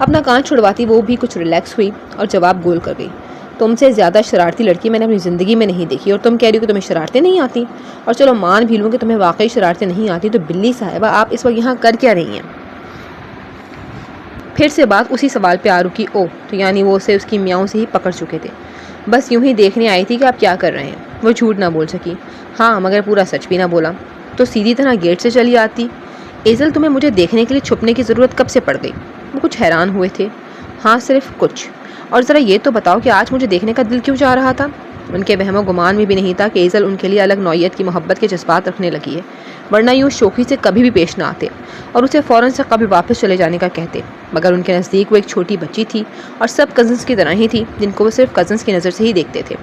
اپنا کان چھڑواتی وہ بھی کچھ ریلیکس ہوئی اور جواب گول کر گئی، تم سے زیادہ شرارتی لڑکی میں نے اپنی زندگی میں نہیں دیکھی، اور تم کہہ رہی ہو کہ تمہیں شرارتیں نہیں آتی؟ اور چلو مان بھی لوں کہ تمہیں واقعی شرارتیں نہیں آتی، تو بلی صاحبہ آپ اس وقت یہاں کر کیا رہی ہیں؟ پھر سے بات اسی سوال پہ آ رکی۔ او تو یعنی وہ اسے اس کی میاؤں سے ہی پکڑ چکے تھے؟ بس یوں ہی دیکھنے آئی تھی کہ آپ کیا کر رہے ہیں۔ وہ جھوٹ نہ بول سکی، ہاں مگر پورا سچ بھی نہ بولا۔ تو سیدھی طرح گیٹ سے چلی آتی۔ ایزل تمہیں مجھے دیکھنے کے لیے چھپنے کی ضرورت کب سے پڑ گئی؟ وہ کچھ حیران ہوئے تھے۔ ہاں صرف کچھ، اور ذرا یہ تو بتاؤ کہ آج مجھے دیکھنے کا دل کیوں چاہ رہا تھا؟ ان کے وہم و گمان میں بھی نہیں تھا کہ ایزل ان کے لیے الگ نوعیت کی محبت کے جذبات رکھنے لگی ہے، ورنہ یوں شوخی سے کبھی بھی پیش نہ آتے اور اسے فوراً سے قبل واپس چلے جانے کا کہتے، مگر ان کے نزدیک وہ ایک چھوٹی بچی تھی اور سب کزنس کی طرح ہی تھی جن کو وہ صرف کزنس کی نظر سے ہی دیکھتے تھے۔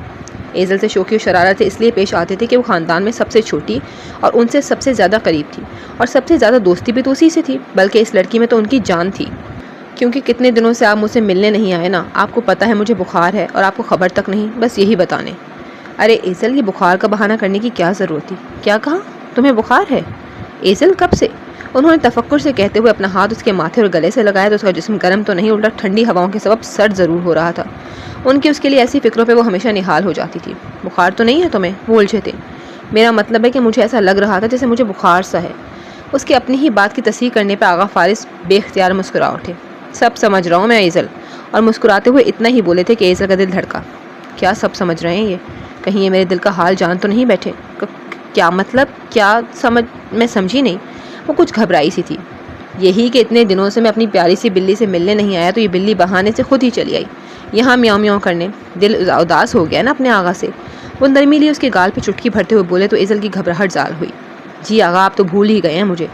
ایزل سے شوخی و شرارت اس لیے پیش آتے تھے کہ وہ خاندان میں سب سے چھوٹی اور ان سے سب سے زیادہ قریب تھی، اور سب سے زیادہ دوستی بھی تو اسی سے تھی، بلکہ اس لڑکی میں تو ان کی جان تھی۔ کیونکہ کتنے دنوں سے آپ مجھ سے ملنے نہیں آئے نا، آپ کو پتہ ہے مجھے بخار ہے اور آپ کو خبر تک نہیں، بس یہی بتانے۔ ارے ایزل، یہ بخار کا بہانہ کرنے کی کیا ضرورت تھی؟ کیا کہا؟ تمہیں بخار ہے؟ ایزل کب سے؟ انہوں نے تفکر سے کہتے ہوئے اپنا ہاتھ اس کے ماتھے اور گلے سے لگایا تو اس کا جسم گرم تو نہیں، الٹا ٹھنڈی ہواؤں کے سبب سرد ضرور ہو رہا تھا۔ ان کی اس کے لیے ایسی فکروں پہ وہ ہمیشہ نہال ہو جاتی تھی۔ بخار تو نہیں ہے تمہیں؟ وہ الجھے تھے۔ میرا مطلب ہے کہ مجھے ایسا لگ رہا تھا جیسے مجھے بخار سا ہے۔ اس کے اپنی ہی بات کی تصحیح کرنے پہ آغا فارس بے اختیار مسکرا اٹھے۔ سب سمجھ رہا ہوں میں ایزل، اور مسکراتے ہوئے اتنا ہی بولے تھے کہ ایزل کا دل دھڑکا۔ کیا سب سمجھ رہے ہیں یہ؟ کہیں یہ میرے دل کا حال جان تو نہیں بیٹھے؟ کیا مطلب؟ کیا سمجھ؟ میں سمجھی نہیں۔ وہ کچھ گھبرائی سی تھی۔ یہی کہ اتنے دنوں سے میں اپنی پیاری سی بلی سے ملنے نہیں آیا تو یہ بلی بہانے سے خود ہی چلی آئی یہاں میاؤں میاؤں کرنے۔ دل اداس ہو گیا نا اپنے آغا سے۔ وہ نرمی لی اس کے گال پہ چٹکی بھرتے ہوئے بولے تو ایزل کی گھبراہٹ زال ہوئی۔ جی آغا، آپ تو بھول ہی گئے ہیں مجھے۔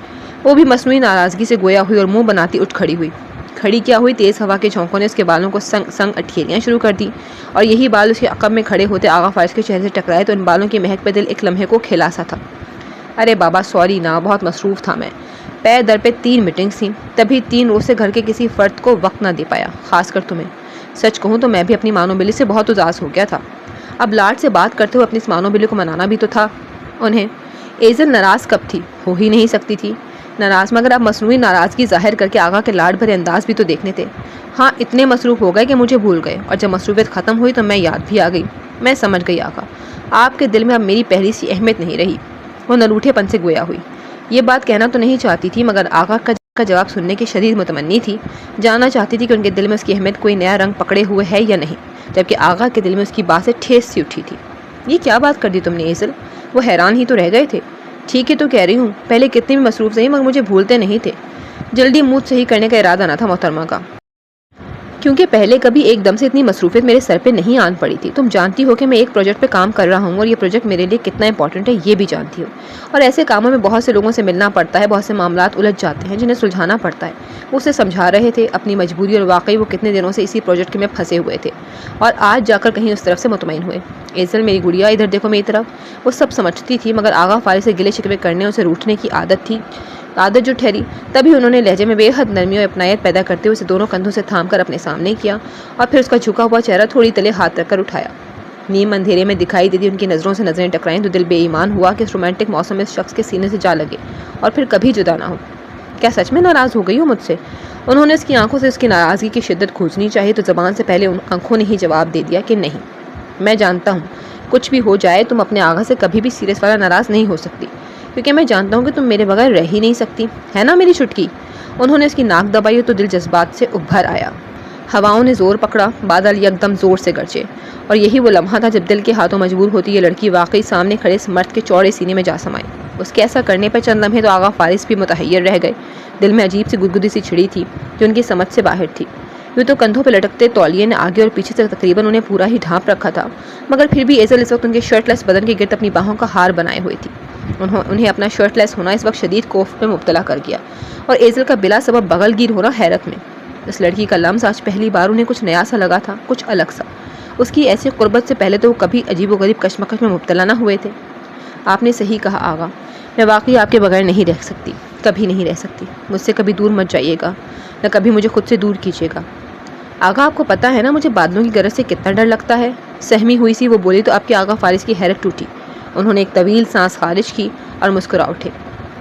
وہ بھی مصنوعی ناراضگی سے گویا ہوئی اور منہ بناتی اٹھ کھڑی ہوئی۔ کھڑی کیا ہوئی، تیز ہوا کے جھونکوں نے اس کے بالوں کو سنگ اٹھیلیاں شروع کر دی، اور یہی بال اس کے عقب میں کھڑے ہوتے آغا فارس کے چہرے سے ٹکرائے تو ان بالوں کی مہک پہ دل ایک لمحے کو کھلا سا تھا۔ ارے بابا سوری نا، بہت مصروف تھا میں۔ پے در پہ 3 میٹنگز تھیں، تبھی 3 روز سے گھر کے کسی فرد کو وقت نہ دے پایا، خاص کر تمہیں۔ سچ کہوں تو میں بھی اپنی مانو بلی سے بہت اداس ہو گیا تھا۔ اب لاڈ سے بات کرتے ہوئے اپنی اس مانو بلی کو منانا بھی تو تھا انہیں۔ ایزل ناراض کب تھی؟ ہو ہی نہیں سکتی تھی ناراض، مگر اب مصنوعی ناراضگی ظاہر کر کے آغا کے لاڈ بھرے انداز بھی تو دیکھنے تھے۔ ہاں اتنے مصروف ہو گئے کہ مجھے بھول گئے، اور جب مصروفیت ختم ہوئی تو میں یاد بھی آ گئی۔ میں سمجھ گئی آغا، آپ کے دل میں اب میری پہلی سی اہمیت نہیں رہی۔ وہ نلوٹھے پن سے گویا ہوئی۔ یہ بات کہنا تو نہیں چاہتی تھی، مگر آغا کا جواب سننے کی شدید متمنی تھی۔ جاننا چاہتی تھی کہ ان کے دل میں اس کی اہمیت کوئی نیا رنگ پکڑے ہوئے ہے یا نہیں، جبکہ آغا کے دل میں اس کی بات سے ٹھیس سی اٹھی تھی۔ یہ کیا بات کر دی تم نے ایزل؟ وہ حیران ہی تو رہ گئے تھے۔ ٹھیک ہے تو کہہ رہی ہوں، پہلے کتنے بھی مصروف رہی مگر مجھے بھولتے نہیں تھے۔ جلدی موڈ صحیح کرنے کا ارادہ نہ تھا محترمہ کا، کیونکہ پہلے کبھی ایک دم سے اتنی مصروفیت میرے سر پہ نہیں آن پڑی تھی۔ تم جانتی ہو کہ میں ایک پروجیکٹ پہ کام کر رہا ہوں، اور یہ پروجیکٹ میرے لیے کتنا امپورٹنٹ ہے یہ بھی جانتی ہو، اور ایسے کاموں میں بہت سے لوگوں سے ملنا پڑتا ہے، بہت سے معاملات الجھ جاتے ہیں جنہیں سلجھانا پڑتا ہے۔ وہ اسے سمجھا رہے تھے اپنی مجبوری، اور واقعی وہ کتنے دنوں سے اسی پروجیکٹ میں پھنسے ہوئے تھے، اور آج جا کر کہیں اس طرف سے مطمئن ہوئے۔ ایزل میری گڑیا، ادھر دیکھو میری طرف۔ وہ سب سمجھتی تھی، مگر آغا فارس سے گلے شکوے کرنے اور اسے روٹنے کی عادت جو ٹھہری، تبھی انہوں نے لہجے میں بے حد نرمی اور اپنائیت پیدا کرتے ہوئے اسے دونوں کندھوں سے تھام کر اپنے سامنے کیا، اور پھر اس کا جھکا ہوا چہرہ تھوڑی تلے ہاتھ رکھ کر اٹھایا۔ نیم اندھیرے میں دکھائی دیتی ان کی نظروں سے نظریں ٹکرائیں تو دل بے ایمان ہوا کہ اس رومانٹک موسم میں اس شخص کے سینے سے جا لگے اور پھر کبھی جدا نہ ہو۔ کیا سچ میں ناراض ہو گئی ہو مجھ سے؟ انہوں نے اس کی آنکھوں سے اس کی ناراضگی کی شدت کھوجنی چاہی تو زبان سے پہلے ان آنکھوں نے ہی جواب دے دیا کہ نہیں، میں جانتا ہوں کچھ بھی ہو جائے تم اپنے آغا سے کبھی بھی سیریس والا ناراض نہیں ہو سکتی، کیونکہ میں جانتا ہوں کہ تم میرے بغیر رہ ہی نہیں سکتی، ہے نا میری چھٹکی؟ انہوں نے اس کی ناک دبائی تو دل جذبات سے ابھر آیا۔ ہواؤں نے زور پکڑا، بادل یکدم زور سے گرجے، اور یہی وہ لمحہ تھا جب دل کے ہاتھوں مجبور ہوتی یہ لڑکی واقعی سامنے کھڑے اس مرد کے چوڑے سینے میں جا سمائی۔ اس کے ایسا کرنے پر چند لمحے تو آغا فارس بھی متحیر رہ گئے۔ دل میں عجیب سی گدگدی سی چھڑی تھی جو ان کی سمجھ سے باہر تھی۔ یوں تو کندھوں پہ لٹکتے تولیے نے آگے اور پیچھے سے تقریباً انہیں پورا ہی ڈھانپ رکھا تھا، مگر پھر بھی ایزل اس وقت ان کے شرٹ لیس بدن کے گرد اپنی باہوں کا ہار بنائے ہوئی تھی۔ انہیں اپنا شرٹ لیس ہونا اس وقت شدید کوف میں مبتلا کر گیا، اور ایزل کا بلا سبب بغل گیر ہونا حیرت میں۔ اس لڑکی کا لمس آج پہلی بار انہیں کچھ نیا سا لگا تھا، کچھ الگ سا۔ اس کی ایسی قربت سے پہلے تو وہ کبھی عجیب و غریب کشمکش میں مبتلا نہ ہوئے تھے۔ آپ نے صحیح کہا آغا، میں واقعی آپ کے بغیر نہیں رہ سکتی، کبھی نہیں رہ سکتی۔ مجھ سے کبھی دور مت جائیے گا، نہ کبھی مجھے خود سے دور کیجیے گا۔ آغا آپ کو پتہ ہے نا مجھے بادلوں کی گرج سے کتنا ڈر لگتا ہے؟ سہمی ہوئی سی وہ بولی تو آپ کے آغا فارس کی حیرت ٹوٹی۔ انہوں نے ایک طویل سانس خارج کی اور مسکرا اٹھے۔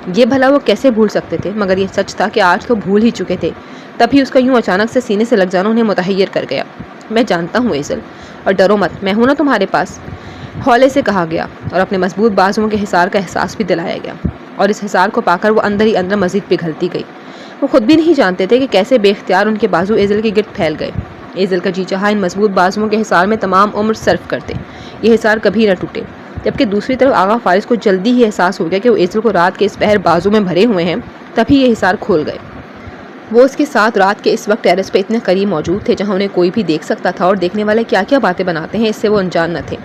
یہ بھلا وہ کیسے بھول سکتے تھے، مگر یہ سچ تھا کہ آج تو بھول ہی چکے تھے۔ تبھی اس کا یوں اچانک سے سینے سے لگ جانا انہیں متحیر کر گیا۔ میں جانتا ہوں ایزل، اور ڈرو مت، میں ہوں نا تمہارے پاس، ہولے سے کہا گیا، اور اپنے مضبوط بازوؤں کے حصار کا احساس بھی دلایا گیا، اور اس حصار کو پا کر وہ اندر ہی اندر مزید پگھلتی گئی۔ وہ خود بھی نہیں جانتے تھے کہ کیسے بے اختیار ان کے بازو ایزل کے گرد پھیل گئے۔ ایزل کا جی چاہا ان مضبوط بازوؤں کے حصار میں تمام عمر صرف کرتے، یہ حصار کبھی نہ ٹوٹے، جبکہ دوسری طرف آغا فارس کو جلدی ہی احساس ہو گیا کہ وہ ایزل کو رات کے اس پہر بازو میں بھرے ہوئے ہیں، تبھی یہ حصار کھول گئے۔ وہ اس کے ساتھ رات کے اس وقت ٹیرس پہ اتنے قریب موجود تھے جہاں انہیں کوئی بھی دیکھ سکتا تھا، اور دیکھنے والے کیا کیا باتیں بناتے ہیں اس سے وہ انجان نہ تھے۔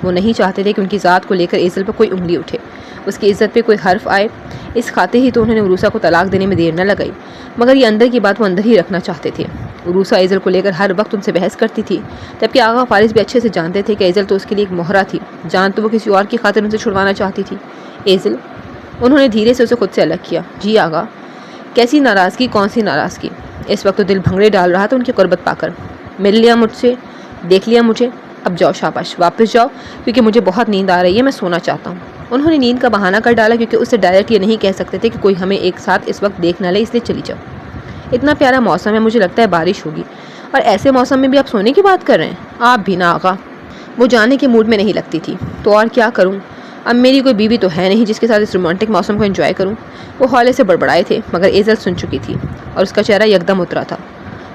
وہ نہیں چاہتے تھے کہ ان کی ذات کو لے کر ایزل پہ کوئی انگلی اٹھے، اس کی عزت پہ کوئی حرف آئے۔ اس خاطر ہی تو انہوں نے عروسا کو طلاق دینے میں دیر نہ لگائی، مگر یہ اندر کی بات وہ اندر ہی رکھنا چاہتے تھے۔ عروسا ایزل کو لے کر ہر وقت ان سے بحث کرتی تھی، جبکہ آغا فارس بھی اچھے سے جانتے تھے کہ ایزل تو اس کے لیے ایک مہرہ تھی، جان تو وہ کسی اور کی خاطر ان سے چھڑوانا چاہتی تھی۔ ایزل، انہوں نے دھیرے سے اسے خود سے الگ کیا۔ جی آغا۔ کیسی ناراضگی، کون سی ناراضگی؟ اس وقت تو دل بھنگڑے ڈال رہا تھا ان کی قربت پا کر۔ مل لیا مجھ سے، دیکھ لیا مجھے، اب جاؤ، شاباش، واپس جاؤ، کیونکہ مجھے بہت نیند آ رہی ہے، میں سونا چاہتا ہوں۔ انہوں نے نیند کا بہانہ کر ڈالا، کیونکہ اس سے ڈائریکٹ یہ نہیں کہہ سکتے تھے کہ کوئی ہمیں ایک ساتھ اس وقت دیکھ نہ لے، اس لیے چلی جاؤ۔ اتنا پیارا موسم ہے، مجھے لگتا ہے بارش ہوگی، اور ایسے موسم میں بھی آپ سونے کی بات کر رہے ہیں؟ آپ بھی نا آغا۔ وہ جانے کے موڈ میں نہیں لگتی تھی، تو اور کیا کروں، اب میری کوئی بیوی تو ہے نہیں جس کے ساتھ اس رومانٹک موسم کو انجوائے کروں۔ وہ ہولے سے بڑبڑائے تھے، مگر ایزل سن چکی تھی، اور اس کا چہرہ یکدم اترا تھا۔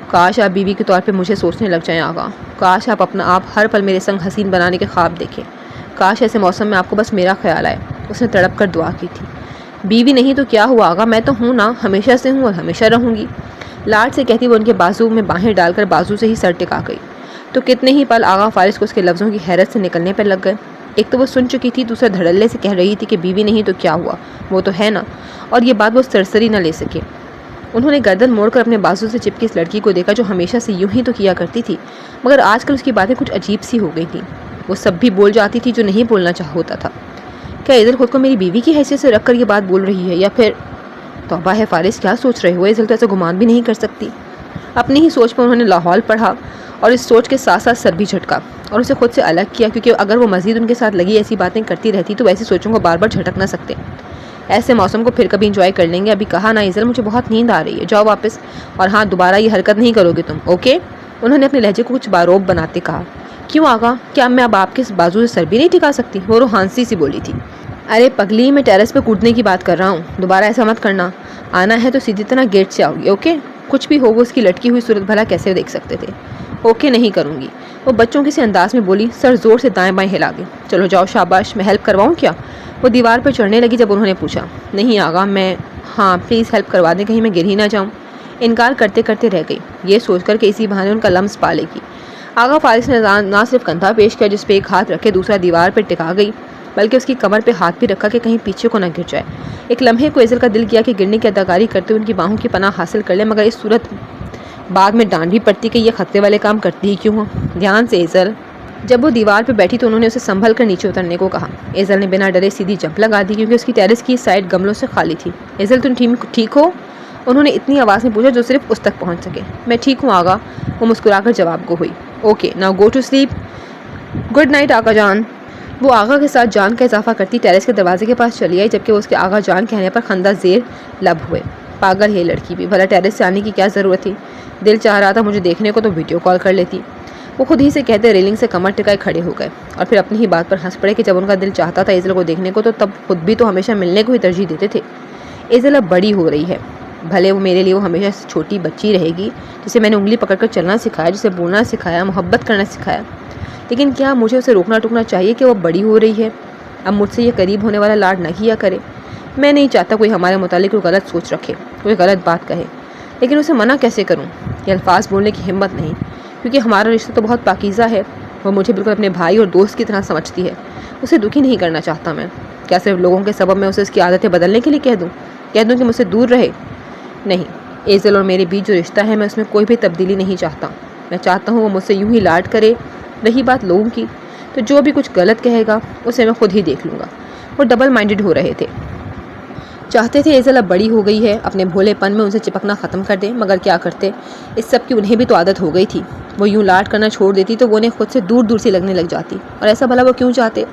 کاش آپ بیوی کے طور پہ مجھے سوچنے لگ جائیں آغا، کاش آپ اپنا آپ ہر پل میرے سنگ حسین بنانے کے خواب دیکھیں، کاش ایسے موسم میں آپ کو بس میرا خیال آئے۔ اس نے تڑپ کر دعا کی تھی۔ بیوی نہیں تو کیا ہوا آغا، میں تو ہوں نا، ہمیشہ سے ہوں اور ہمیشہ رہوں گی۔ لاڈ سے کہتی وہ ان کے بازو میں باہیں ڈال کر بازو سے ہی سر ٹکا گئی۔ تو کتنے ہی پل آغا فارس کو اس کے لفظوں کی حیرت سے نکلنے پر لگ گئے۔ ایک تو وہ سن چکی تھی، دوسرا دھڑلے سے کہہ رہی تھی کہ بیوی نہیں تو کیا ہوا، وہ تو ہے نا، اور یہ بات وہ سرسری نہ لے سکے۔ انہوں نے گردن موڑ کر اپنے بازو سے چپکی اس لڑکی کو دیکھا جو ہمیشہ سے یوں ہی تو کیا کرتی تھی، مگر آج کل اس کی باتیں کچھ عجیب سی ہو گئی تھیں۔ وہ سب بھی بول جاتی تھی جو نہیں بولنا ہوتا تھا۔ کیا ایزل خود کو میری بیوی کی حیثیت سے رکھ کر یہ بات بول رہی ہے، یا پھر توبہ ہے فارس، کیا سوچ رہے ہو؟ ایزل تو ایسا گمان بھی نہیں کر سکتی۔ اپنی ہی سوچ پر انہوں نے لاہور پڑھا، اور اس سوچ کے ساتھ ساتھ سر بھی جھٹکا اور اسے خود سے الگ کیا، کیونکہ اگر وہ مزید ان کے ساتھ لگی ایسی باتیں کرتی رہتی تو ایسی سوچوں کو بار بار جھٹک نہ سکتے۔ ایسے موسم کو پھر کبھی انجوائے کر لیں گے، ابھی کہا نا ایزل، مجھے بہت نیند آ رہی ہے، جاؤ واپس، اور ہاں دوبارہ یہ حرکت نہیں کرو گے تم، اوکے؟ انہوں نے اپنے لہجے کو کچھ باروب بناتے کہا۔ کیوں آغا، کیا میں اب آپ کے بازو سے سر بھی نہیں ٹکا سکتی؟ وہ روحانسی سی بولی تھی۔ ارے پگلی، میں ٹیرس پہ کودنے کی بات کر رہا ہوں، دوبارہ ایسا مت کرنا، آنا ہے تو سیدھی طرح گیٹ سے آؤ گی، اوکے؟ کچھ بھی ہو، وہ اس کی لٹکی ہوئی صورت بھلا کیسے دیکھ سکتے تھے۔ اوکے نہیں کروں گی، وہ بچوں کے سے انداز میں بولی، سر زور سے دائیں بائیں ہلا گئی۔ چلو جاؤ، شاباش، میں ہیلپ کرواؤں کیا؟ وہ دیوار پر چڑھنے لگی جب انہوں نے پوچھا۔ نہیں آغا، میں، ہاں پلیز ہیلپ کروا دیں، کہیں میں گر ہی نہ جاؤں۔ انکار کرتے کرتے رہ گئی، یہ سوچ کر کہ اسی بہانے ان کا لمس پا لے گی۔ آغا فارس نے نہ صرف کندھا پیش کیا جس پہ ایک ہاتھ رکھے دوسرا دیوار پر ٹکا گئی، بلکہ اس کی کمر پہ ہاتھ بھی رکھا کہ کہیں پیچھے کو نہ گر جائے۔ ایک لمحے کو ایزل کا دل کیا کہ گرنے کی اداکاری کرتے ہوئے ان کی باہوں کی پناہ حاصل کر لے، مگر اس صورت بعد میں ڈانٹ بھی پڑتی کہ یہ خطرے والے کام کرتی ہی کیوں ہو۔ دھیان سے ایزل۔ جب وہ دیوار پہ بیٹھی تو انہوں نے اسے سنبھل کر نیچے اترنے کو کہا۔ ایزل نے بنا ڈرے سیدھی جمپ لگا دی، کیونکہ اس کی ٹیرس کی سائڈ گملوں سے خالی تھی۔ ایزل، تم ٹھیک ہو؟ انہوں نے اتنی آواز میں پوچھا جو صرف اس تک پہنچ سکے۔ میں ٹھیک ہوں آغا، وہ مسکرا کر جواب گو ہوئی۔ Okay now go to sleep, good night آقا جان۔ وہ آغا کے ساتھ جان کا اضافہ کرتی ٹیرس کے دروازے کے پاس چلی آئی، جبکہ وہ اس کے آغا جان کہنے پر خندہ زیر لب ہوئے۔ پاگل ہے لڑکی بھی، بھلا ٹیرس سے آنے کی کیا ضرورت تھی؟ دل چاہ رہا تھا مجھے دیکھنے کو تو ویڈیو کال کر لیتی۔ وہ خود ہی سے کہتے ریلنگ سے کمر ٹکائے کھڑے ہو گئے، اور پھر اپنی ہی بات پر ہنس پڑے کہ جب ان کا دل چاہتا تھا ایزل کو دیکھنے کو تو تب خود بھی تو ہمیشہ ملنے کو ہی ترجیح دیتے تھے۔ ایزل اب بڑی ہو رہی ہے، بھلے وہ میرے لیے وہ ہمیشہ سے چھوٹی بچی رہے گی جسے میں نے انگلی پکڑ کر چلنا سکھایا، جسے بولنا سکھایا، محبت کرنا سکھایا، لیکن کیا مجھے اسے روکنا ٹوکنا چاہیے کہ وہ بڑی ہو رہی ہے؟ اب مجھ سے یہ قریب ہونے والا لاڈ نہ کیا کرے۔ میں نہیں چاہتا کوئی ہمارے متعلق کوئی غلط سوچ رکھے، کوئی غلط بات کہے، لیکن اسے منع کیسے کروں؟ یہ الفاظ بولنے کی ہمت نہیں، کیونکہ ہمارا رشتہ تو بہت پاکیزہ ہے۔ وہ مجھے بالکل اپنے بھائی اور دوست کی طرح سمجھتی ہے، اسے دکھی نہیں کرنا چاہتا میں۔ کیا صرف لوگوں کے سبب میں اسے اس کی عادتیں بدلنے کے لیے کہہ دوں کہ مجھ سے دور رہے؟ نہیں، ایزل اور میرے بیچ جو رشتہ ہے میں اس میں کوئی بھی تبدیلی نہیں چاہتا۔ میں چاہتا ہوں وہ مجھ سے یوں ہی لاڈ کرے۔ رہی بات لوگوں کی، تو جو بھی کچھ غلط کہے گا اسے میں خود ہی دیکھ لوں گا۔ وہ ڈبل مائنڈڈ ہو رہے تھے، چاہتے تھے ایزل اب بڑی ہو گئی ہے، اپنے بھولے پن میں ان سے چپکنا ختم کر دیں، مگر کیا کرتے، اس سب کی انہیں بھی تو عادت ہو گئی تھی۔ وہ یوں لاڈ کرنا چھوڑ دیتی تو وہ انہیں خود سے دور دور سے لگنے لگ جاتی، اور ایسا بھلا وہ کیوں چاہتے؟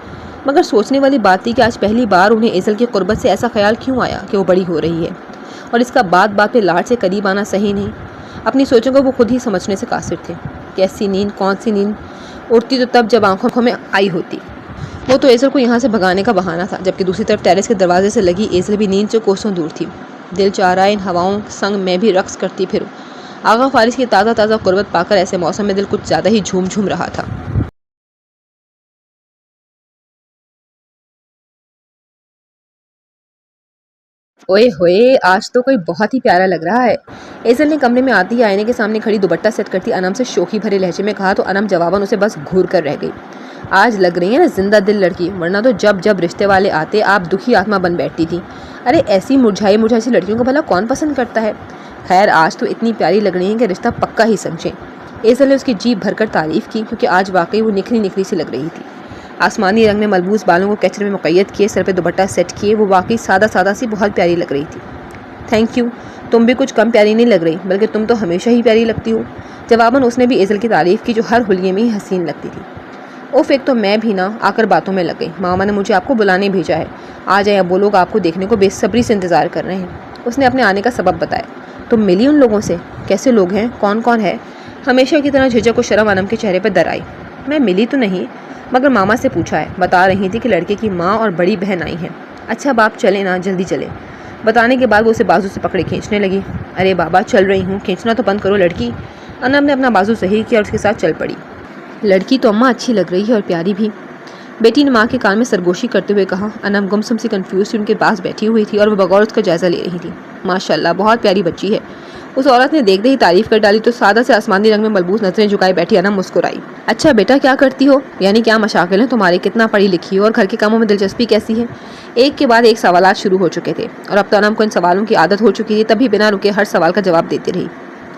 مگر سوچنے والی بات تھی کہ آج پہلی بار انہیں ایزل کی قربت سے ایسا خیال کیوں آیا کہ وہ بڑی ہو رہی ہے، اور اس کا بات بات پہ لاڈ سے قریب آنا صحیح نہیں۔ اپنی سوچوں کو وہ خود ہی سمجھنے سے قاصر تھے۔ کیسی نیند، کون سی نیند اڑتی تو تب جب آنکھوں میں آئی ہوتی۔ وہ تو ایزل کو یہاں سے بھگانے کا بہانہ تھا، جبکہ دوسری طرف ٹیرس کے دروازے سے لگی ایزل بھی نیند سے کوسوں دور تھی۔ دل چاہ رہا ہے ان ہواؤں سنگ میں بھی رقص کرتی پھروں۔ آغا فارس کی تازہ تازہ قربت پا کر ایسے موسم میں دل کچھ زیادہ ہی جھوم رہا تھا۔ اوئے ہوئے، آج تو کوئی بہت ہی پیارا لگ رہا ہے۔ ایزل نے کمرے میں آتی ہی آئینے کے سامنے کھڑی دوپٹہ سیٹ کرتی انم سے شوخی بھرے لہجے میں کہا تو انم جواباً اسے بس گھور کر رہ گئی۔ آج لگ رہی ہے نا زندہ دل لڑکی، ورنہ تو جب جب رشتے والے آتے آپ دکھی آتما بن بیٹھتی تھی۔ ارے ایسی مرجھائی سی لڑکیوں کو بھلا کون پسند کرتا ہے؟ خیر آج تو اتنی پیاری لگ رہی ہے کہ رشتہ پکا ہی سمجھیں۔ ایزل نے اس کی جیب بھر کر تعریف کی، کیونکہ آج واقعی وہ نکھری سی لگ رہی تھی۔ آسمانی رنگ میں ملبوس بالوں کو کیچر میں مقید کیے، سر پہ دوپٹہ سیٹ کیے، وہ واقعی سادہ سی بہت پیاری لگ رہی تھی۔ تھینک یو، تم بھی کچھ کم پیاری نہیں لگ رہی، بلکہ تم تو ہمیشہ ہی پیاری لگتی ہو۔ جواباً اس نے بھی ایزل کی تعریف کی جو ہر حلیے میں ہی حسین لگتی تھی۔ اوف، ایک تو میں بھی نہ آ کر باتوں میں لگ گئی۔ ماما نے مجھے آپ کو بلانے بھیجا ہے، آ جائیں، اب وہ لوگ آپ کو دیکھنے کو بے صبری سے انتظار کر رہے ہیں۔ اس نے اپنے آنے کا سبب بتایا۔ تم ملی ان لوگوں سے؟ کیسے لوگ ہیں؟ کون ہے؟ ہمیشہ کی طرح جھجک و شرم انم کے چہرے پر در آئی۔ میں ملی تو نہیں، مگر ماما سے پوچھا ہے، بتا رہی تھی کہ لڑکے کی ماں اور بڑی بہن آئی ہیں۔ اچھا اب آپ چلیں نا، جلدی چلیں۔ بتانے کے بعد وہ اسے بازو سے پکڑے کھینچنے لگی۔ ارے بابا چل رہی ہوں، کھینچنا تو بند کرو لڑکی۔ انم نے اپنا بازو صحیح کیا اور اس کے ساتھ چل پڑی۔ لڑکی تو اماں اچھی لگ رہی ہے اور پیاری بھی، بیٹی نے ماں کے کان میں سرگوشی کرتے ہوئے کہا۔ انم گمسم سی کنفیوز سی ان کے پاس بیٹھی ہوئی تھی اور وہ بغور اس کا جائزہ لے رہی تھی۔ ماشاءاللہ بہت پیاری بچی ہے، اس عورت نے دیکھتے ہی تعریف کر ڈالی تو سادہ سے آسمانی رنگ میں ملبوس نظریں جھکائے بیٹھی انم مسکرائی۔ اچھا بیٹا کیا کرتی ہو؟ یعنی کیا مشاغل ہیں تمہاری؟ کتنا پڑھی لکھی ہو اور گھر کے کاموں میں دلچسپی کیسی ہے؟ ایک کے بعد ایک سوالات شروع ہو چکے تھے اور اب تو انم کو ان سوالوں کی عادت ہو چکی تھی، تبھی بنا رکے ہر سوال کا جواب دیتی رہی۔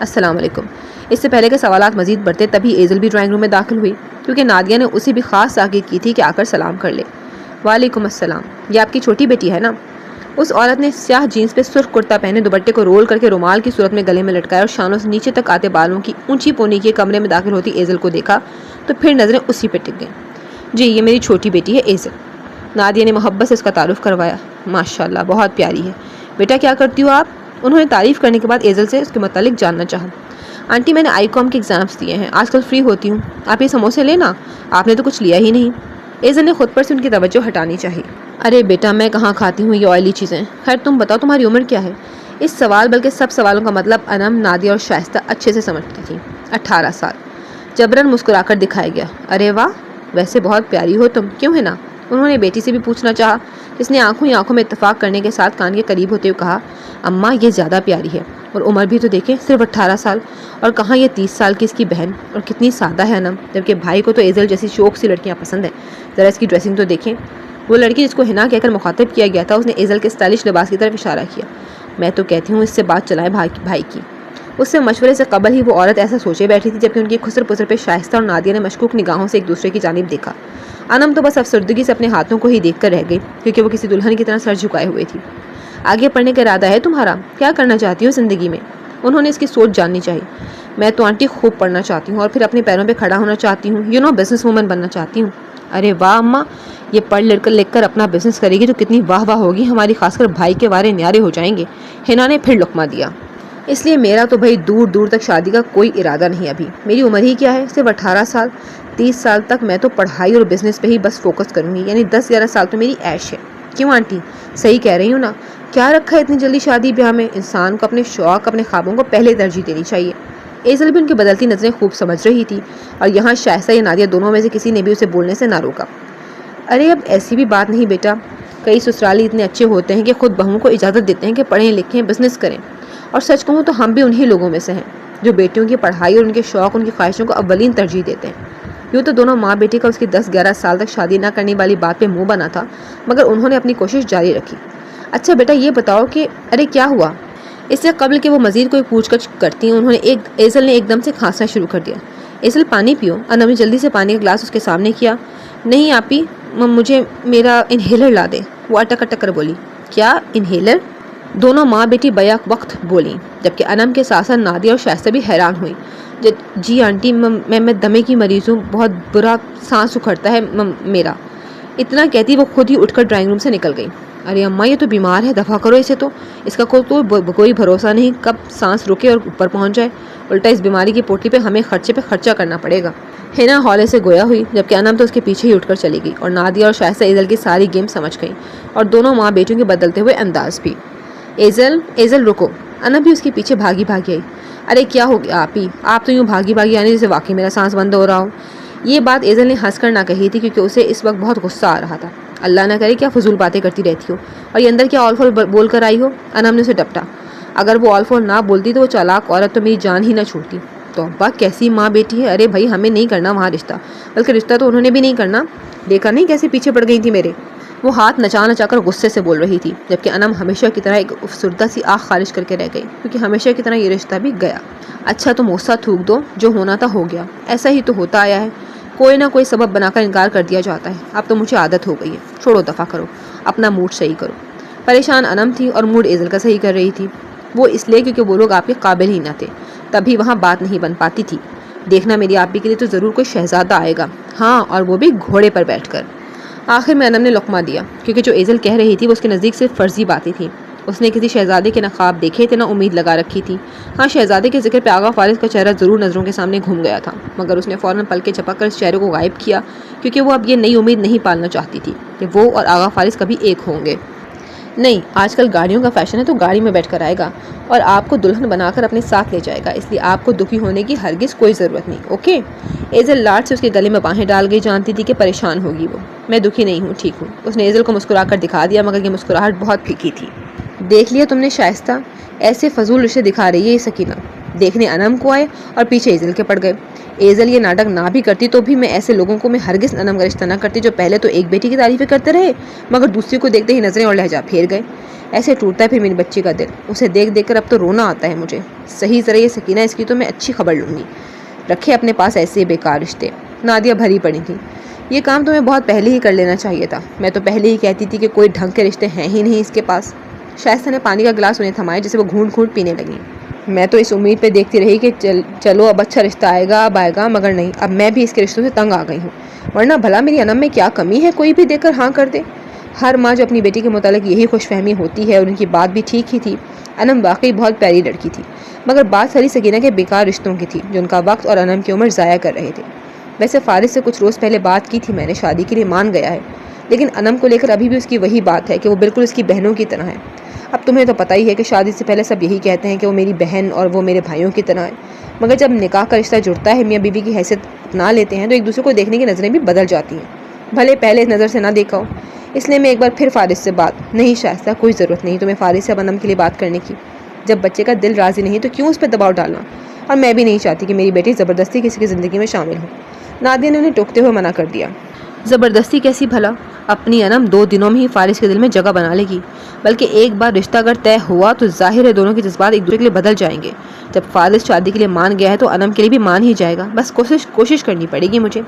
السلام علیکم۔ اس سے پہلے کہ سوالات مزید بڑھتے تبھی ایزل بھی ڈرائنگ روم میں داخل ہوئی، کیونکہ نادیہ نے اسے بھی خاص تاکید کی تھی کہ آ کر سلام کر لے۔ وعلیکم السلام، یہ آپ کی چھوٹی بیٹی ہے نا؟ اس عورت نے سیاہ جینس پہ سرخ کرتا پہنے دوپٹے کو رول کر کے رومال کی صورت میں گلے میں لٹکایا اور شانوں سے نیچے تک آتے بالوں کی اونچی پونی کے کمرے میں داخل ہوتی ایزل کو دیکھا تو پھر نظریں اسی پہ ٹک گئیں۔ جی یہ میری چھوٹی بیٹی ہے ایزل، نادیہ نے محبت سے اس کا تعارف کروایا۔ ماشاءاللہ بہت پیاری ہے۔ بیٹا کیا کرتی ہو آپ؟ انہوں نے تعریف کرنے کے بعد ایزل سے اس کے متعلق جاننا چاہا۔ آنٹی میں نے آئی کام کے ایگزامس دیے ہیں، آج کل فری ہوتی ہوں، آپ یہ سموسے لینا، آپ نے تو کچھ لیا ہی نہیں۔ ایزل نے خود پر سے ان کی توجہ ہٹانی چاہی۔ ارے بیٹا میں کہاں کھاتی ہوں یہ آئلی چیزیں، خیر تم بتاؤ تمہاری عمر کیا ہے؟ اس سوال بلکہ سب سوالوں کا مطلب انم، نادیہ اور شائستہ اچھے سے سمجھتی تھی۔ 18 سال، جبرن مسکرا کر دکھایا گیا۔ ارے واہ، ویسے بہت پیاری ہو تم، کیوں ہے نا؟ انہوں نے بیٹی سے بھی پوچھنا چاہا، جس نے آنکھوں ہی آنکھوں میں اتفاق کرنے کے ساتھ کان کے قریب ہوتے ہوئے کہا، اماں یہ زیادہ پیاری ہے، اور عمر بھی تو دیکھیں صرف 18 سال، اور کہاں یہ 30 سال کی اس کی بہن، اور کتنی سادہ ہے انم، جبکہ بھائی کو تو ایزل جیسی شوق سی لڑکیاں پسند ہیں، ذرا اس کی ڈریسنگ تو دیکھیں۔ وہ لڑکی جس کو ہنا کہہ کر مخاطب کیا گیا تھا اس نے ایزل کے اسٹائلش لباس کی طرف اشارہ کیا۔ میں تو کہتی ہوں اس سے بات چلائیں بھائی کی۔ اس سے مشورے سے قبل ہی وہ عورت ایسا سوچے بیٹھی تھی، جبکہ ان کی خسر پسر پہ شائستہ اور نادیہ نے مشکوک نگاہوں سے ایک دوسرے کی جانب دیکھا۔ انم تو بس افسردگی سے اپنے ہاتھوں کو ہی دیکھ کر رہ گئی، کیونکہ وہ کسی دلہن کی طرح سر جھکائے ہوئے تھی۔ آگے پڑھنے کا ارادہ ہے تمہارا؟ کیا کرنا چاہتی ہو زندگی میں؟ انہوں نے اس کی سوچ جاننی چاہی۔ میں تو آنٹی خوب پڑھنا چاہتی ہوں اور پھر اپنے پیروں پہ کھڑا ہونا چاہتی ہوں، بزنس وومن بننا چاہتی ہوں۔ ارے واہ اماں، یہ پڑھ لکھ کر اپنا بزنس کرے گی تو کتنی واہ واہ ہوگی ہماری، خاص کر بھائی کے وارے نیارے ہو جائیں گے۔ ہنا نے پھر لقمہ دیا۔ اس لیے میرا تو بھائی دور تک شادی کا کوئی ارادہ نہیں ابھی، میری عمر ہی کیا ہے، صرف 18 سال، 30 سال تک میں تو پڑھائی اور بزنس پہ ہی بس فوکس کروں گی، یعنی 10-11 سال تو میری عیش ہے۔ کیوں آنٹی، صحیح کہہ رہی ہوں نا؟ کیا رکھا ہے اتنی جلدی شادی بیاہ میں؟ انسان کو اپنے شوق، اپنے خوابوں کو پہلے ترجیح دینی چاہیے۔ ایزل بھی ان کی بدلتی نظریں خوب سمجھ رہی تھی، اور یہاں شائستہ یا نادیہ دونوں میں سے کسی نے بھی اسے بولنے سے نہ روکا۔ ارے اب ایسی بھی بات نہیں بیٹا، کئی سسرالی اتنے اچھے ہوتے ہیں کہ خود بہوؤں کو اجازت دیتے ہیں کہ پڑھیں لکھیں، بزنس کریں، اور سچ کہوں تو ہم بھی انہی لوگوں میں سے ہیں جو بیٹیوں کی پڑھائی اور ان کے شوق، ان کی خواہشوں کو اولین ترجیح دیتے ہیں۔ یوں تو دونوں ماں بیٹی کا اس کی 10-11 سال تک شادی نہ کرنے والی بات پہ منہ بنا تھا، مگر انہوں نے اپنی کوشش جاری رکھی۔ اچھا بیٹا یہ بتاؤ کہ ارے کیا ہوا؟ اس سے قبل کہ وہ مزید کوئی پوچھ گچھ کرتی ایزل نے ایک دم سے کھانسنا شروع کر دیا۔ ایزل پانی پیو، انم نے جلدی سے پانی کا گلاس اس کے سامنے کیا۔ نہیں آپی، مجھے میرا انہیلر لا دے، وہ اٹک کر بولی۔ کیا انہیلر؟ دونوں ماں بیٹی بیک وقت بولیں، جبکہ انم کے ساتھ ساتھ نادیہ اور شائستہ بھی حیران ہوئی۔ جی آنٹی، میں دمے کی مریض ہوں، بہت برا سانس اکھڑتا ہے میرا۔ اتنا کہتی وہ خود ہی اٹھ کر ڈرائنگ روم سے نکل گئی۔ ارے اماں یہ تو بیمار ہے، دفع کرو اسے، تو اس کا کوئی بھروسہ نہیں کب سانس رکے اور اوپر پہنچ جائے، الٹا اس بیماری کی پوٹلی پہ ہمیں خرچے پہ خرچہ کرنا پڑے گا۔ ہینا ہالے سے گویا ہوئی، جبکہ انم تو اس کے پیچھے ہی اٹھ کر چلی گئی، اور نادیہ اور شائستہ ایزل کی ساری گیم سمجھ گئیں، اور دونوں ماں بیٹیوں کے بدلتے ہوئے انداز بھی۔ ایزل رکو، انم بھی اس کے پیچھے بھاگی آئی۔ ارے کیا ہو گیا آپ تو یوں بھاگی آنے جیسے واقعی میرا سانس بند ہو رہا ہو۔ یہ بات ایزل نے ہنس کر نہ کہی تھی، کیونکہ اسے اس وقت بہت غصہ آ رہا تھا۔ اللہ نہ کرے کیا فضول باتیں کرتی رہتی ہو، اور یہ اندر کیا آل فال بول کر آئی ہو۔ انم نے اسے ڈپٹا۔ اگر وہ آل فال نہ بولتی تو وہ چالاک عورت تو میری جان ہی نہ چھوڑتی۔ تو ابا کیسی ماں بیٹی ہے، ارے بھائی ہمیں نہیں کرنا وہاں رشتہ، بلکہ رشتہ تو انہوں نے بھی نہیں کرنا، دیکھا نہیں کیسے پیچھے پڑ گئی تھی میرے۔ وہ ہاتھ نچا کر غصے سے بول رہی تھی، جبکہ انم ہمیشہ کی طرح ایک افسردہ سی آنکھ خارج کر کے رہ گئی، کیونکہ ہمیشہ کی طرح یہ رشتہ بھی گیا۔ اچھا تم غصہ تھوک دو، جو ہونا تھا ہو گیا، ایسا ہی تو ہوتا آیا ہے، کوئی نہ کوئی سبب بنا کر انکار کر دیا جاتا ہے، اب تو مجھے عادت ہو گئی ہے، چھوڑو دفع کرو، اپنا موڈ صحیح کرو۔ پریشان انم تھی اور موڈ ایزل کا صحیح کر رہی تھی، وہ اس لیے کیونکہ وہ لوگ آپ کے قابل ہی نہ تھے، تبھی وہاں بات نہیں بن پاتی تھی۔ دیکھنا میری آپی کے لیے تو ضرور کوئی شہزادہ آئے گا، ہاں اور وہ بھی گھوڑے پر بیٹھ کر۔ آخر میں انم نے لقمہ دیا، کیونکہ جو ایزل کہہ رہی تھی وہ اس کے نزدیک صرف فرضی باتیں تھیں، اس نے کسی شہزادے کے نہ خواب دیکھے تھے نہ امید لگا رکھی تھی۔ ہاں شہزادے کے ذکر پہ آغا فارس کا چہرہ ضرور نظروں کے سامنے گھوم گیا تھا، مگر اس نے فوراً پلکیں جھپک کر اس چہرے کو غائب کیا، کیونکہ وہ اب یہ نئی امید نہیں پالنا چاہتی تھی کہ وہ اور آغا فارس کبھی ایک ہوں گے۔ نہیں، آج کل گاڑیوں کا فیشن ہے تو گاڑی میں بیٹھ کر آئے گا اور آپ کو دلہن بنا کر اپنے ساتھ لے جائے گا، اس لیے آپ کو دکھی ہونے کی ہرگز کوئی ضرورت نہیں، اوکے؟ ایزل لاڈ سے اس کے گلے میں باہیں ڈال گئی، جانتی تھی کہ پریشان ہوگی وہ۔ میں دکھی نہیں ہوں، ٹھیک ہوں، اس نے ایزل کو مسکرا کر دکھا دیا، مگر یہ مسکراہٹ بہت پھیکی تھی۔ دیکھ لیا تم نے شائستہ، ایسے فضول رشتے دکھا رہی ہے یہ سکینہ۔ دیکھنے انم کو آئے اور پیچھے ایزل کے پڑ گئے۔ ایزل یہ ناٹک نہ بھی کرتی تو بھی میں ایسے لوگوں کو میں ہرگز انم کا رشتہ نہ کرتی، جو پہلے تو ایک بیٹی کی تعریفیں کرتے رہے مگر دوسری کو دیکھتے ہی نظریں اور لہجہ پھیر گئے۔ ایسے ٹوٹتا ہے پھر میری بچی کا دل، اسے دیکھ کر اب تو رونا آتا ہے مجھے۔ صحیح ذرا یہ سکینہ، اس کی تو میں اچھی خبر لوں گی، رکھے اپنے پاس ایسے بیکار رشتے۔ نادیہ بھری پڑی تھی۔ یہ کام تمہیں بہت پہلے ہی کر لینا چاہیے تھا، میں تو پہلے ہی کہتی تھی کہ کوئی ڈھنگ کے رشتے ہیں ہی نہیں اس کے پاس۔ شائستہ نے پانی کا گلاس انہیں تھمایا جسے وہ گھونٹ پینے لگی۔ میں تو اس امید پہ دیکھتی رہی کہ چلو اب اچھا رشتہ آئے گا، مگر نہیں، اب میں بھی اس کے رشتوں سے تنگ آ گئی ہوں، ورنہ بھلا میری انم میں کیا کمی ہے کوئی بھی دیکھ کر ہاں کر دے۔ ہر ماں جو اپنی بیٹی کے متعلق یہی خوش فہمی ہوتی ہے، اور ان کی بات بھی ٹھیک ہی تھی، انم واقعی بہت پیاری لڑکی تھی، مگر بات ساری سکینہ کے بیکار رشتوں کی تھی جو ان کا وقت اور انم کی عمر ضائع کر رہے تھے۔ ویسے فارس سے کچھ روز پہلے بات کی تھی میں نے، شادی کے لیے مان گیا ہے، لیکن انم کو لے کر ابھی بھی اس کی وہی بات ہے کہ وہ بالکل اس کی بہنوں کی طرح ہے۔ اب تمہیں تو پتہ ہی ہے کہ شادی سے پہلے سب یہی کہتے ہیں کہ وہ میری بہن اور وہ میرے بھائیوں کی طرح ہے، مگر جب نکاح کا رشتہ جڑتا ہے، میاں بیوی کی حیثیت اپنا لیتے ہیں تو ایک دوسرے کو دیکھنے کی نظریں بھی بدل جاتی ہیں، بھلے پہلے اس نظر سے نہ دیکھا ہو۔ اس لیے میں ایک بار پھر فارس سے بات نہیں شائستہ، کوئی ضرورت نہیں تمہیں فارس سے اب انم کے لیے بات کرنے کی، جب بچے کا دل راضی نہیں تو کیوں اس پہ دباؤ ڈالنا، اور میں بھی نہیں چاہتی کہ میری بیٹی زبردستی کسی کی زندگی میں شامل ہو۔ نادیہ نے انہیں ٹوکتے ہوئے منع کر دیا۔ زبردستی کیسی بھلا، اپنی انم 2 دنوں میں ہی فارس کے دل میں جگہ بنا لے گی، بلکہ ایک بار رشتہ اگر طے ہوا تو ظاہر ہے دونوں کے جذبات ایک دوسرے کے لیے بدل جائیں گے۔ جب فارس شادی کے لیے مان گیا ہے تو انم کے لیے بھی مان ہی جائے گا، بس کوشش کرنی پڑے گی مجھے۔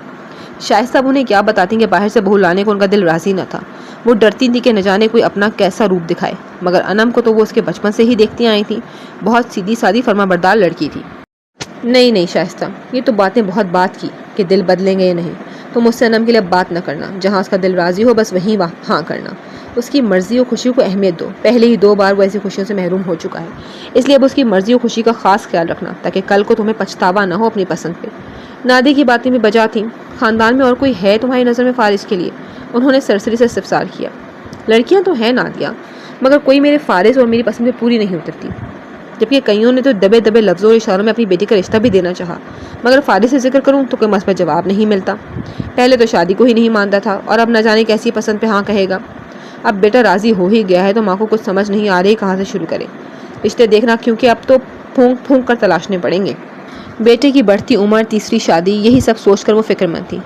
شائستہ اب انہیں کیا بتاتی کہ باہر سے بہو لانے کو ان کا دل راضی نہ تھا، وہ ڈرتی تھی کہ نہ جانے کوئی اپنا کیسا روپ دکھائے، مگر انم کو تو وہ اس کے بچپن سے ہی دیکھتی آئی تھی، بہت سیدھی سادی فرما بردار لڑکی تھی۔ نہیں شائستہ، یہ تو باتیں بہت بات کی کہ دل بدلیں گے یا نہیں، تو مجھ سے انم کے لیے اب بات نہ کرنا، جہاں اس کا دل راضی ہو بس وہیں ہاں کرنا، اس کی مرضی و خوشی کو اہمیت دو، پہلے ہی 2 بار وہ ایسی خوشیوں سے محروم ہو چکا ہے، اس لیے اب اس کی مرضی و خوشی کا خاص خیال رکھنا، تاکہ کل کو تمہیں پچھتاوا نہ ہو اپنی پسند پہ۔ نادی کی باتیں بھی بجا تھیں۔ خاندان میں اور کوئی ہے تمہاری نظر میں فارس کے لیے؟ انہوں نے سرسری سے استفسار کیا۔ لڑکیاں تو ہیں نادیہ، مگر کوئی میرے فارس اور میری پسند پہ پوری نہیں اترتی، جبکہ کئیوں نے تو دبے لفظوں اور اشاروں میں اپنی بیٹی کا رشتہ بھی دینا چاہا، مگر فارس سے ذکر کروں تو کوئی مثبت جواب نہیں ملتا۔ پہلے تو شادی کو ہی نہیں مانتا تھا، اور اب نہ جانے کیسی پسند پہ ہاں کہے گا۔ اب بیٹا راضی ہو ہی گیا ہے تو ماں کو کچھ سمجھ نہیں آ رہی کہاں سے شروع کرے رشتے دیکھنا، کیونکہ اب تو پھونک کر تلاشنے پڑیں گے۔ بیٹے کی بڑھتی عمر، تیسری شادی، یہی سب سوچ کر وہ فکر مند تھی،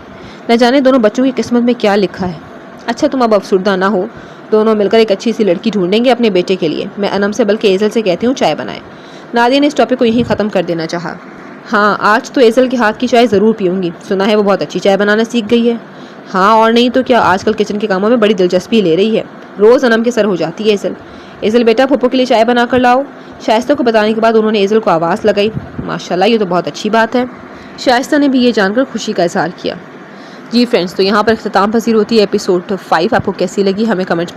نہ جانے دونوں بچوں کی قسمت میں کیا لکھا ہے۔ اچھا تم اب افسردہ نہ ہو، دونوں مل کر ایک اچھی سی لڑکی ڈھونڈیں گے اپنے بیٹے کے لیے۔ میں انم سے بلکہ ایزل سے کہتی ہوں چائے بنائے۔ نادیہ نے اس ٹاپک کو یہیں ختم کر دینا چاہا۔ ہاں آج تو ایزل کے ہاتھ کی چائے ضرور پیوں گی، سنا ہے وہ بہت اچھی چائے بنانا سیکھ گئی ہے۔ ہاں اور نہیں تو کیا، آج کل کچن کے کاموں میں بڑی دلچسپی لے رہی ہے، روز انم کے سر ہو جاتی ہے ایزل بیٹا پھپھو کے لیے چائے بنا کر لاؤ۔ شائستہ کو بتانے کے بعد انہوں نے ایزل کو آواز لگائی۔ ماشاءاللہ یہ تو بہت اچھی بات ہے۔ شائستہ نے بھی یہ جان کر خوشی کا اظہار کیا۔ جی فرینڈس، تو یہاں پر اختتام پذیر ہوتی ہے ایپیسوڈ 5. آپ کو کیسی لگی ہمیں کمنٹ